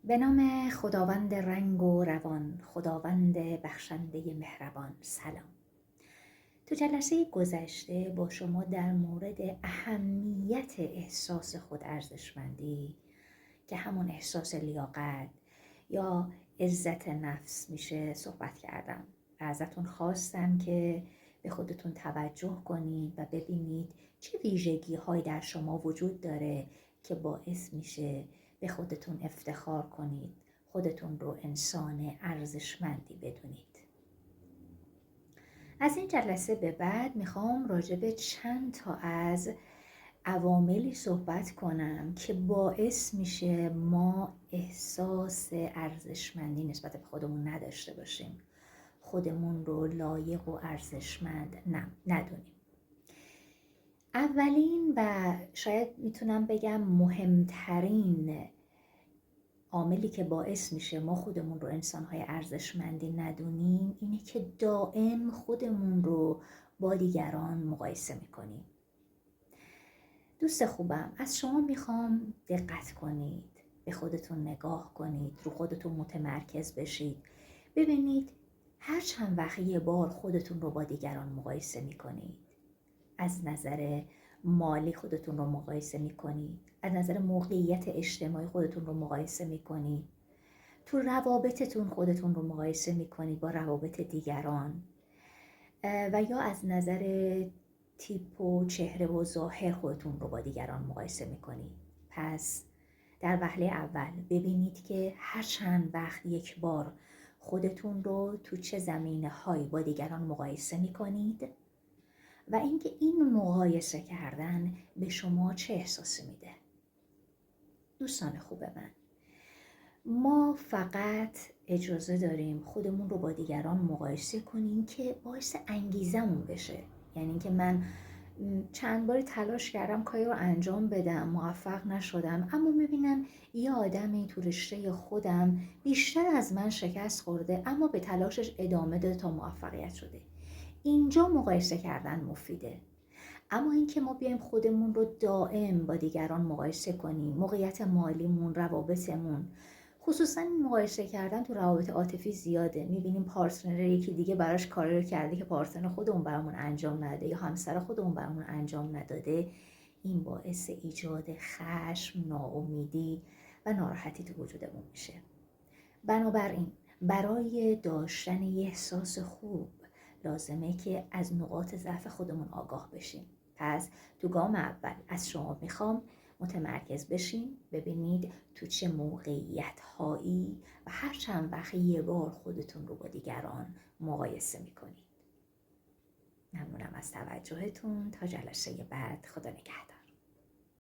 به نام خداوند رنگ و روان، خداوند بخشنده مهربان. سلام. تو جلسه گذشته با شما در مورد اهمیت احساس خود ارزشمندی که همون احساس لیاقت یا عزت نفس میشه صحبت کردم و ازتون خواستم که به خودتون توجه کنید و ببینید چه ویژگی هایی در شما وجود داره که باعث میشه به خودتون افتخار کنید، خودتون رو انسان ارزشمندی بدونید. از این جلسه به بعد میخوام راجع به چند تا از عواملی صحبت کنم که باعث میشه ما احساس ارزشمندی نسبت به خودمون نداشته باشیم، خودمون رو لایق و ارزشمند ندونیم. اولین و شاید میتونم بگم مهمترین عاملی که باعث میشه ما خودمون رو انسان‌های ارزشمندی ندونیم اینه که دائم خودمون رو با دیگران مقایسه میکنیم. دوست خوبم، از شما میخوام دقت کنید، به خودتون نگاه کنید، رو خودتون متمرکز بشید. ببینید هر چند وقت یه بار خودتون رو با دیگران مقایسه میکنید، از نظر مالی خودتون رو مقایسه میکنید، از نظر موقعیت اجتماعی خودتون رو مقایسه میکنید، تو روابطتون خودتون رو مقایسه میکنید با روابط دیگران، و یا از نظر تیپ و چهره و ظاهر خودتون رو با دیگران مقایسه میکنید. پس در وهله اول ببینید که هر چند وقت یک بار خودتون رو تو چه زمینه هایی با دیگران مقایسه میکنید و اینکه این مقایسه کردن به شما چه احساسی میده. دوستان خوب من، ما فقط اجازه داریم خودمون رو با دیگران مقایسه کنیم که باعث انگیزمون بشه. یعنی اینکه من چند باری تلاش کردم کاری رو انجام بدم، موفق نشدم، اما میبینم یه آدمی تو رشته خودم بیشتر از من شکست خورده اما به تلاشش ادامه داده تا موفقیت شده. اینجا مقایسه کردن مفیده. اما اینکه ما بیایم خودمون رو دائم با دیگران مقایسه کنیم، موقعیت مالیمون، روابطمون، خصوصا مقایسه کردن تو روابط عاطفی زیاده. میبینیم پارتنر یکی دیگه براش کاری رو کرده که پارتنر خودمون برامون انجام نداده یا همسر خودمون برامون انجام نداده. این باعث ایجاد خشم، ناامیدی و ناراحتی تو وجودمون میشه. بنابراین برای داشتن یه احساس خوب لازمه که از نقاط ضعف خودمون آگاه بشیم. پس تو گام اول از شما میخوام متمرکز بشین، ببینید تو چه موقعیت هایی و هر چند وقت یه بار خودتون رو با دیگران مقایسه میکنید. ممنونم از توجهتون. تا جلسه بعد، خدا نگهدار.